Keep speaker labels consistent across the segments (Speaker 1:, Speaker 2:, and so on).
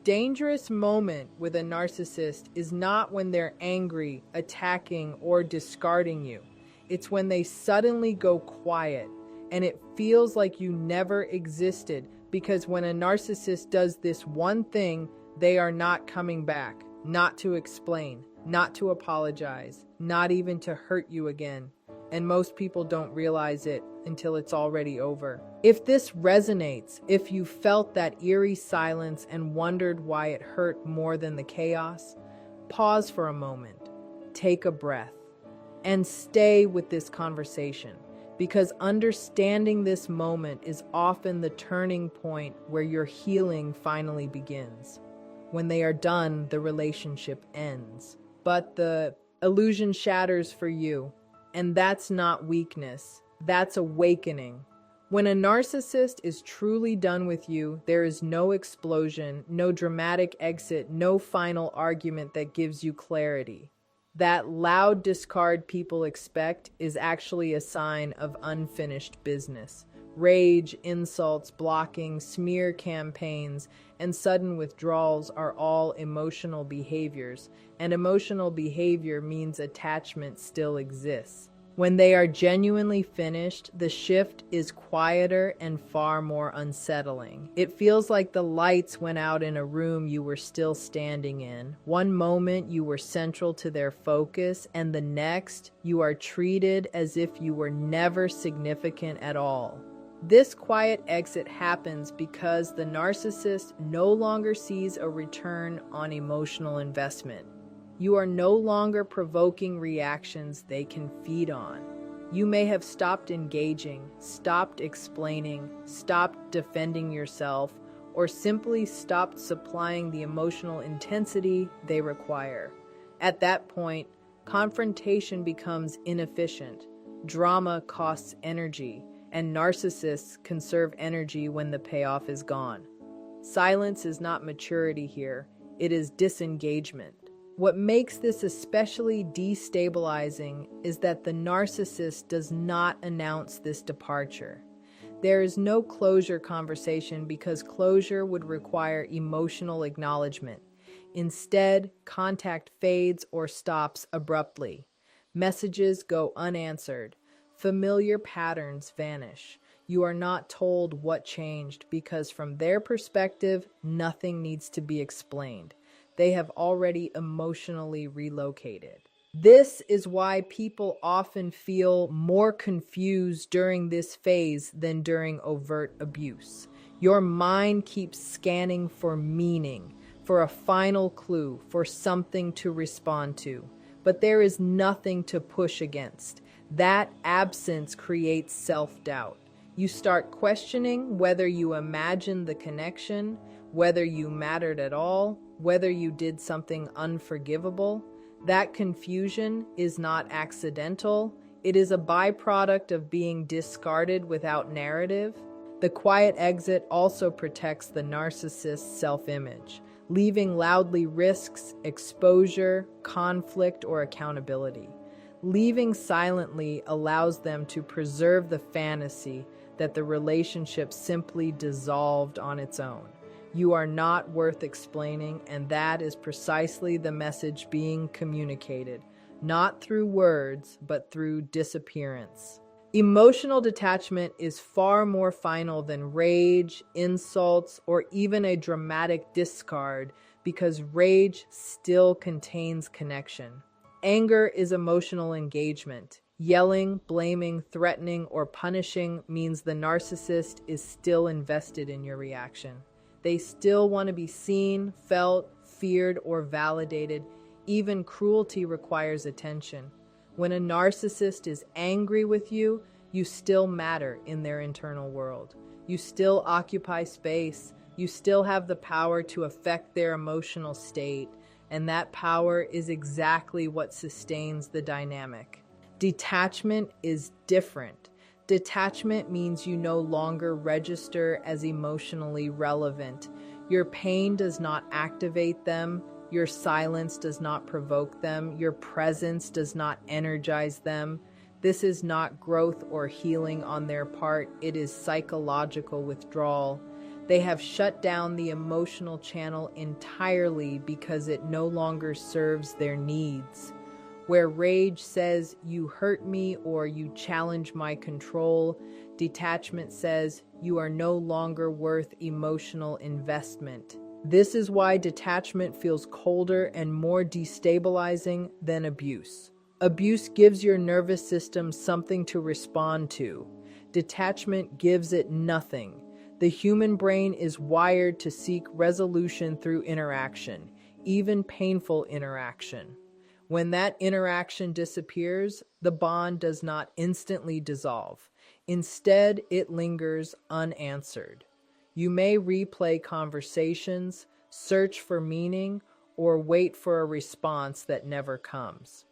Speaker 1: dangerous moment with a narcissist is not when they're angry, attacking, or discarding you. It's when they suddenly go quiet and it feels like you never existed, because when a narcissist does this one thing, they are not coming back, not to explain, not to apologize, not even to hurt you again. And most people don't realize it until it's already over. If this resonates, if you felt that eerie silence and wondered why it hurt more than the chaos, pause for a moment, take a breath, and stay with this conversation, because understanding this moment is often the turning point where your healing finally begins. When they are done, the relationship ends, but the illusion shatters for you. And that's not weakness, that's awakening. When a narcissist is truly done with you, there is no explosion, no dramatic exit, no final argument that gives you clarity. That loud discard people expect is actually a sign of unfinished business. Rage, insults, blocking, smear campaigns, and sudden withdrawals are all emotional behaviors, and emotional behavior means attachment still exists. When they are genuinely finished, the shift is quieter and far more unsettling. It feels like the lights went out in a room you were still standing in. One moment you were central to their focus, and the next you are treated as if you were never significant at all. This quiet exit happens because the narcissist no longer sees a return on emotional investment. You are no longer provoking reactions they can feed on. You may have stopped engaging, stopped explaining, stopped defending yourself, or simply stopped supplying the emotional intensity they require. At that point, confrontation becomes inefficient. Drama costs energy, and narcissists conserve energy when the payoff is gone. Silence is not maturity here, it is disengagement. What makes this especially destabilizing is that the narcissist does not announce this departure. There is no closure conversation because closure would require emotional acknowledgement. Instead, contact fades or stops abruptly. Messages go unanswered. Familiar patterns vanish. You are not told what changed because from their perspective, nothing needs to be explained. They have already emotionally relocated. This is why people often feel more confused during this phase than during overt abuse. Your mind keeps scanning for meaning, for a final clue, for something to respond to. But there is nothing to push against. That absence creates self-doubt. You start questioning whether you imagined the connection, whether you mattered at all, whether you did something unforgivable. That confusion is not accidental. It is a byproduct of being discarded without narrative. The quiet exit also protects the narcissist's self-image, leaving loudly risks exposure, conflict, or accountability. Leaving silently allows them to preserve the fantasy that the relationship simply dissolved on its own. You are not worth explaining, and that is precisely the message being communicated, not through words, but through disappearance. Emotional detachment is far more final than rage, insults, or even a dramatic discard, because rage still contains connection. Anger is emotional engagement. Yelling, blaming, threatening, or punishing means the narcissist is still invested in your reaction. They still want to be seen, felt, feared, or validated. Even cruelty requires attention. When a narcissist is angry with you, you still matter in their internal world. You still occupy space. You still have the power to affect their emotional state, and that power is exactly what sustains the dynamic. Detachment is different. Detachment means you no longer register as emotionally relevant. Your pain does not activate them. Your silence does not provoke them. Your presence does not energize them. This is not growth or healing on their part. It is psychological withdrawal. They have shut down the emotional channel entirely because it no longer serves their needs. Where rage says, "You hurt me," or "You challenge my control," detachment says, "You are no longer worth emotional investment." This is why detachment feels colder and more destabilizing than abuse. Abuse gives your nervous system something to respond to. Detachment gives it nothing. The human brain is wired to seek resolution through interaction, even painful interaction. When that interaction disappears, the bond does not instantly dissolve. Instead, it lingers unanswered. You may replay conversations, search for meaning, or wait for a response that never comes.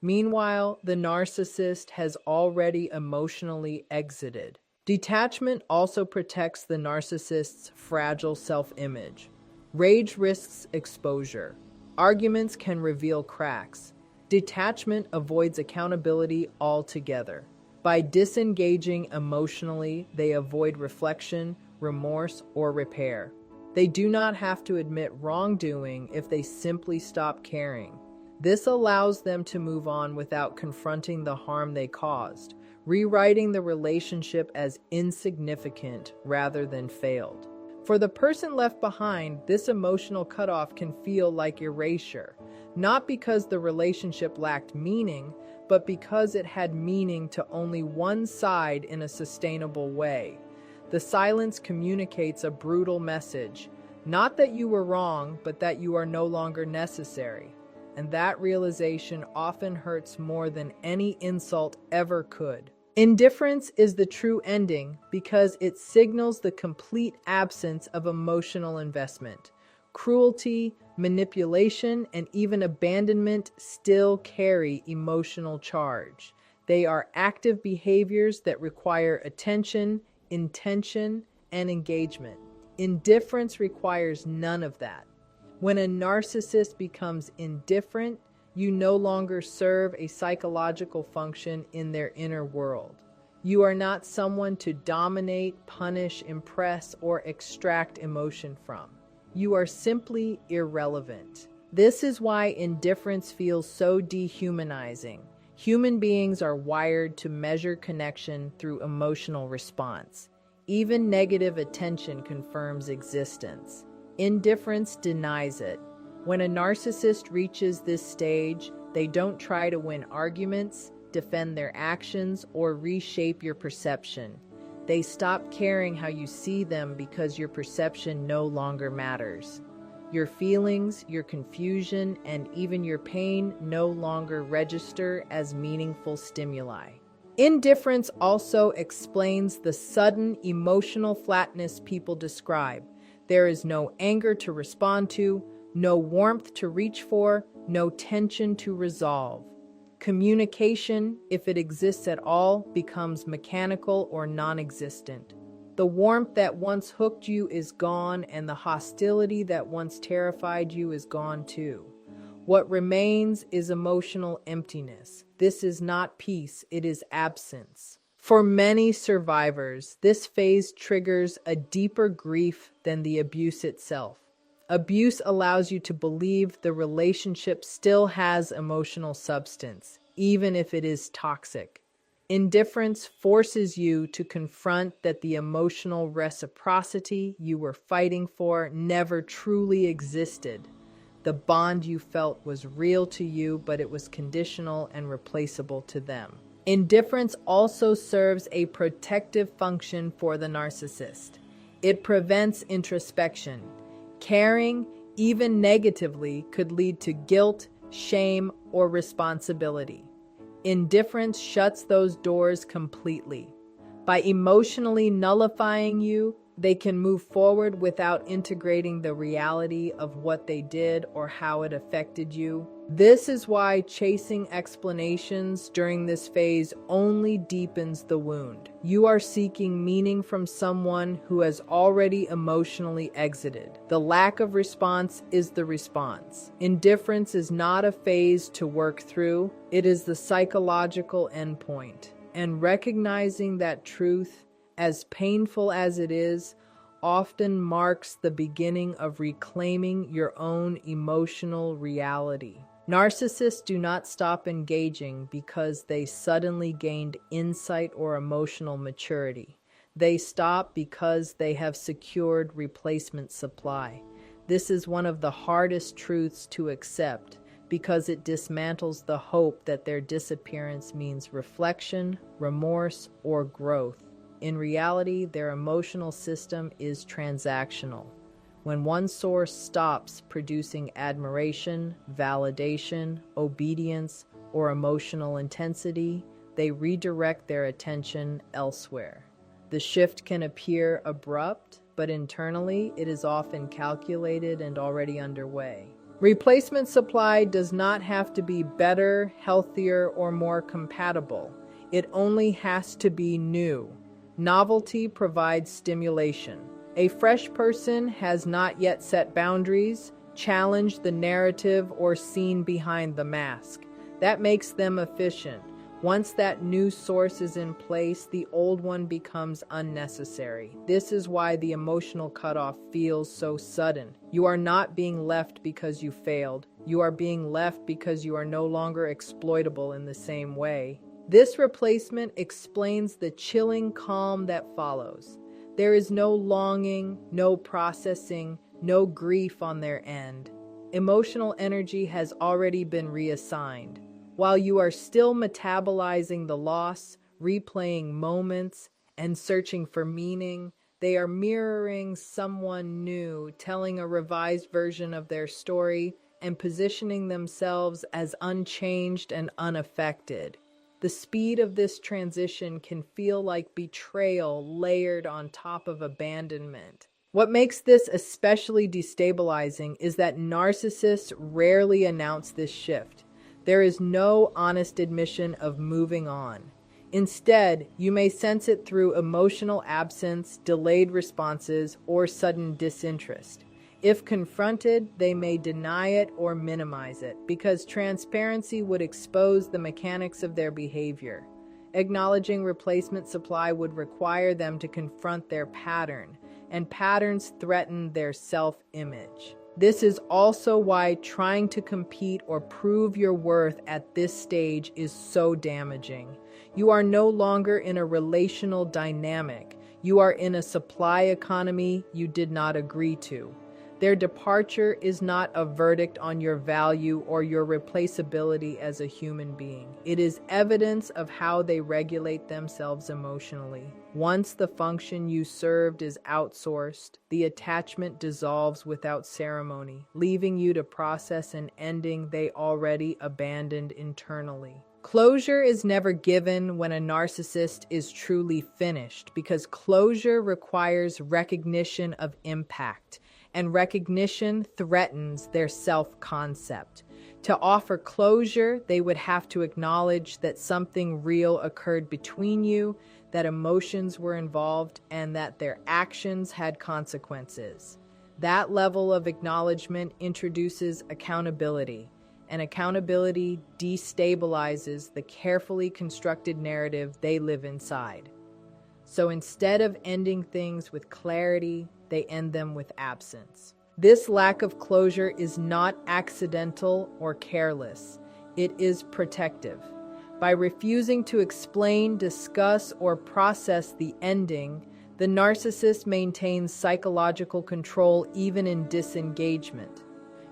Speaker 1: Meanwhile, the narcissist has already emotionally exited. Detachment also protects the narcissist's fragile self-image. Rage risks exposure. Arguments can reveal cracks. Detachment avoids accountability altogether. By disengaging emotionally, they avoid reflection, remorse, or repair. They do not have to admit wrongdoing if they simply stop caring. This allows them to move on without confronting the harm they caused, rewriting the relationship as insignificant rather than failed. For the person left behind, this emotional cutoff can feel like erasure, not because the relationship lacked meaning, but because it had meaning to only one side in a sustainable way. The silence communicates a brutal message, not that you were wrong, but that you are no longer necessary. And that realization often hurts more than any insult ever could. Indifference is the true ending because it signals the complete absence of emotional investment. Cruelty, manipulation, and even abandonment still carry emotional charge. They are active behaviors that require attention, intention, and engagement. Indifference requires none of that. When a narcissist becomes indifferent, you no longer serve a psychological function in their inner world. You are not someone to dominate, punish, impress, or extract emotion from. You are simply irrelevant. This is why indifference feels so dehumanizing. Human beings are wired to measure connection through emotional response. Even negative attention confirms existence. Indifference denies it. When a narcissist reaches this stage, they don't try to win arguments, defend their actions, or reshape your perception. They stop caring how you see them because your perception no longer matters. Your feelings, your confusion, and even your pain no longer register as meaningful stimuli. Indifference also explains the sudden emotional flatness people describe. There is no anger to respond to, no warmth to reach for, no tension to resolve. Communication, if it exists at all, becomes mechanical or non-existent. The warmth that once hooked you is gone, and the hostility that once terrified you is gone too. What remains is emotional emptiness. This is not peace, it is absence. For many survivors, this phase triggers a deeper grief than the abuse itself. Abuse allows you to believe the relationship still has emotional substance, even if it is toxic. Indifference forces you to confront that the emotional reciprocity you were fighting for never truly existed. The bond you felt was real to you, but it was conditional and replaceable to them. Indifference also serves a protective function for the narcissist. It prevents introspection. Caring, even negatively, could lead to guilt, shame, or responsibility. Indifference shuts those doors completely. By emotionally nullifying you, they can move forward without integrating the reality of what they did or how it affected you. This is why chasing explanations during this phase only deepens the wound. You are seeking meaning from someone who has already emotionally exited. The lack of response is the response. Indifference is not a phase to work through, it is the psychological endpoint. And recognizing that truth, as painful as it is, often marks the beginning of reclaiming your own emotional reality. Narcissists do not stop engaging because they suddenly gained insight or emotional maturity. They stop because they have secured replacement supply. This is one of the hardest truths to accept because it dismantles the hope that their disappearance means reflection, remorse, or growth. In reality, their emotional system is transactional. When one source stops producing admiration, validation, obedience, or emotional intensity, they redirect their attention elsewhere. The shift can appear abrupt, but internally it is often calculated and already underway. Replacement supply does not have to be better, healthier, or more compatible. It only has to be new. Novelty provides stimulation. A fresh person has not yet set boundaries, challenged the narrative, or seen behind the mask. That makes them efficient. Once that new source is in place, the old one becomes unnecessary. This is why the emotional cutoff feels so sudden. You are not being left because you failed. You are being left because you are no longer exploitable in the same way. This replacement explains the chilling calm that follows. There is no longing, no processing, no grief on their end. Emotional energy has already been reassigned. While you are still metabolizing the loss, replaying moments, and searching for meaning, they are mirroring someone new, telling a revised version of their story, and positioning themselves as unchanged and unaffected. The speed of this transition can feel like betrayal layered on top of abandonment. What makes this especially destabilizing is that narcissists rarely announce this shift. There is no honest admission of moving on. Instead, you may sense it through emotional absence, delayed responses, or sudden disinterest. If confronted, they may deny it or minimize it because transparency would expose the mechanics of their behavior. Acknowledging replacement supply would require them to confront their pattern, and patterns threaten their self-image. This is also why trying to compete or prove your worth at this stage is so damaging. You are no longer in a relational dynamic. You are in a supply economy you did not agree to. Their departure is not a verdict on your value or your replaceability as a human being. It is evidence of how they regulate themselves emotionally. Once the function you served is outsourced, the attachment dissolves without ceremony, leaving you to process an ending they already abandoned internally. Closure is never given when a narcissist is truly finished because closure requires recognition of impact. And recognition threatens their self-concept. To offer closure, they would have to acknowledge that something real occurred between you, that emotions were involved, and that their actions had consequences. That level of acknowledgement introduces accountability, and accountability destabilizes the carefully constructed narrative they live inside. So instead of ending things with clarity, they end them with absence. This lack of closure is not accidental or careless. It is protective. By refusing to explain, discuss, or process the ending, the narcissist maintains psychological control even in disengagement.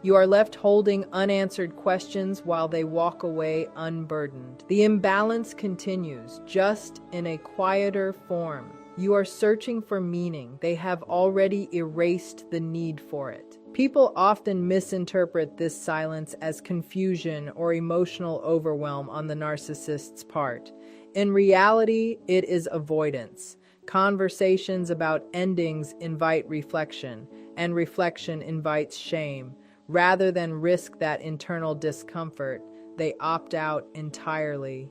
Speaker 1: You are left holding unanswered questions while they walk away unburdened. The imbalance continues, just in a quieter form. You are searching for meaning. They have already erased the need for it. People often misinterpret this silence as confusion or emotional overwhelm on the narcissist's part. In reality, it is avoidance. Conversations about endings invite reflection, and reflection invites shame. Rather than risk that internal discomfort, they opt out entirely.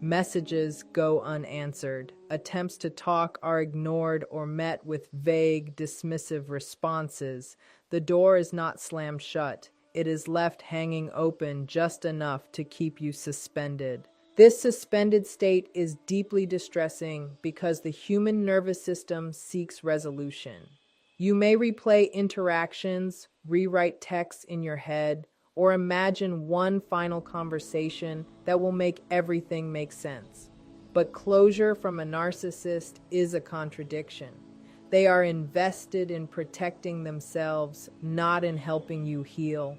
Speaker 1: Messages go unanswered. Attempts to talk are ignored or met with vague, dismissive responses. The door is not slammed shut. It is left hanging open just enough to keep you suspended. This suspended state is deeply distressing because the human nervous system seeks resolution. You may replay interactions, rewrite texts in your head, or imagine one final conversation that will make everything make sense. But closure from a narcissist is a contradiction. They are invested in protecting themselves, not in helping you heal.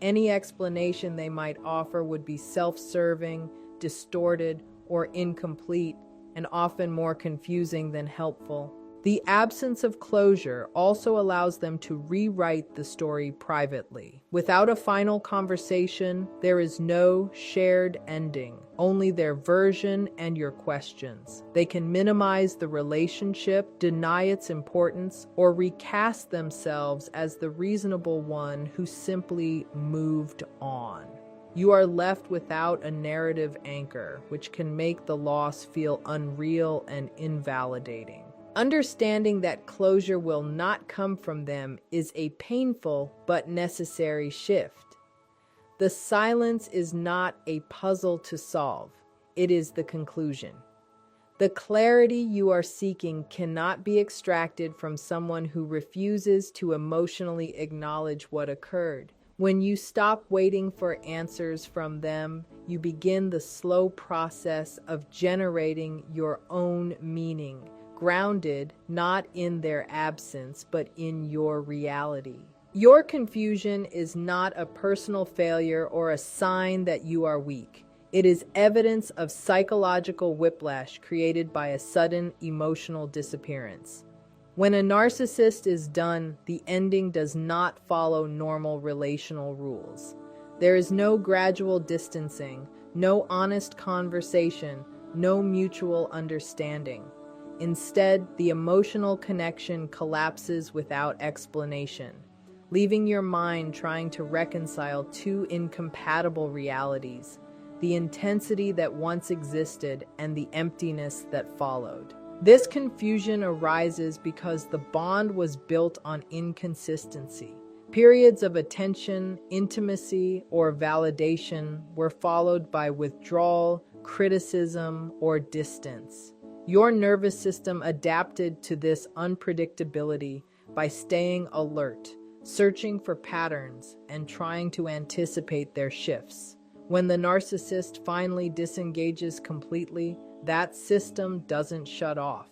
Speaker 1: Any explanation they might offer would be self-serving, distorted, or incomplete, and often more confusing than helpful. The absence of closure also allows them to rewrite the story privately. Without a final conversation, there is no shared ending, only their version and your questions. They can minimize the relationship, deny its importance, or recast themselves as the reasonable one who simply moved on. You are left without a narrative anchor, which can make the loss feel unreal and invalidating. Understanding that closure will not come from them is a painful but necessary shift. The silence is not a puzzle to solve, it is the conclusion. The clarity you are seeking cannot be extracted from someone who refuses to emotionally acknowledge what occurred. When you stop waiting for answers from them, you begin the slow process of generating your own meaning, grounded not in their absence, but in your reality. Your confusion is not a personal failure or a sign that you are weak. It is evidence of psychological whiplash created by a sudden emotional disappearance. When a narcissist is done, the ending does not follow normal relational rules. There is no gradual distancing, no honest conversation, no mutual understanding. Instead, the emotional connection collapses without explanation, leaving your mind trying to reconcile two incompatible realities, the intensity that once existed and the emptiness that followed. This confusion arises because the bond was built on inconsistency. Periods of attention, intimacy, or validation were followed by withdrawal, criticism, or distance. Your nervous system adapted to this unpredictability by staying alert, searching for patterns, and trying to anticipate their shifts. When the narcissist finally disengages completely, that system doesn't shut off.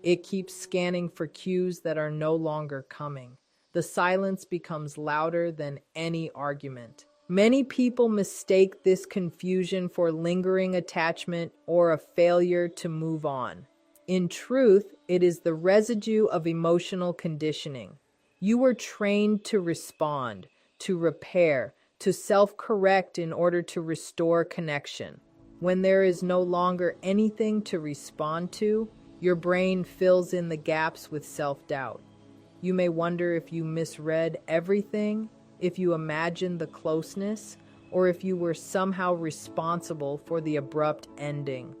Speaker 1: It keeps scanning for cues that are no longer coming. The silence becomes louder than any argument. Many people mistake this confusion for lingering attachment or a failure to move on. In truth, it is the residue of emotional conditioning. You were trained to respond, to repair, to self-correct in order to restore connection. When there is no longer anything to respond to, your brain fills in the gaps with self-doubt. You may wonder if you misread everything, if you imagined the closeness, or if you were somehow responsible for the abrupt ending.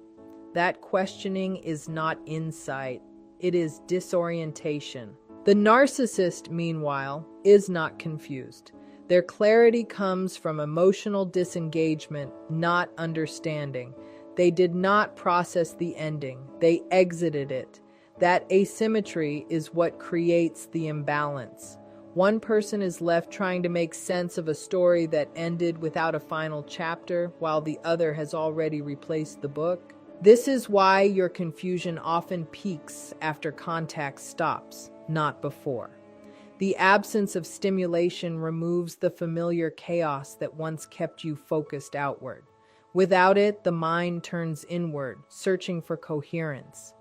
Speaker 1: That questioning is not insight, it is disorientation. The narcissist, meanwhile, is not confused. Their clarity comes from emotional disengagement, not understanding. They did not process the ending, they exited it. That asymmetry is what creates the imbalance. One person is left trying to make sense of a story that ended without a final chapter, while the other has already replaced the book. This is why your confusion often peaks after contact stops, not before. The absence of stimulation removes the familiar chaos that once kept you focused outward. Without it, the mind turns inward, searching for coherence.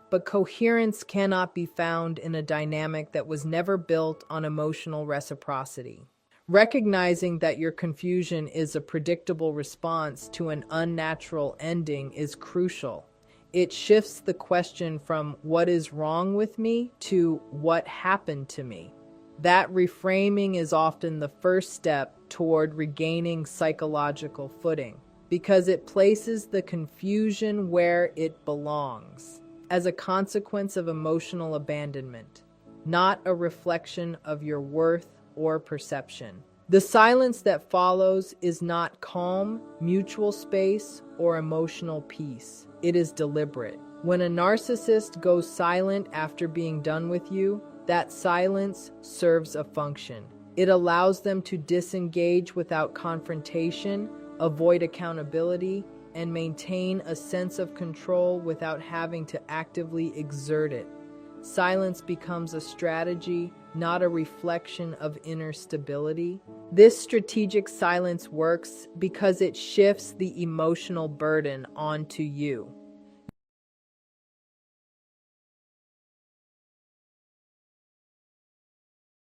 Speaker 1: But coherence cannot be found in a dynamic that was never built on emotional reciprocity. Recognizing that your confusion is a predictable response to an unnatural ending is crucial. It shifts the question from "what is wrong with me?" to "what happened to me?" That reframing is often the first step toward regaining psychological footing, because it places the confusion where it belongs, as a consequence of emotional abandonment, not a reflection of your worth or perception. The silence that follows is not calm, mutual space, or emotional peace. It is deliberate. When a narcissist goes silent after being done with you, That silence serves a function. It allows them to disengage without confrontation, avoid accountability, and maintain a sense of control without having to actively exert it. Silence becomes a strategy, not a reflection of inner stability. This strategic silence works because it shifts the emotional burden onto you.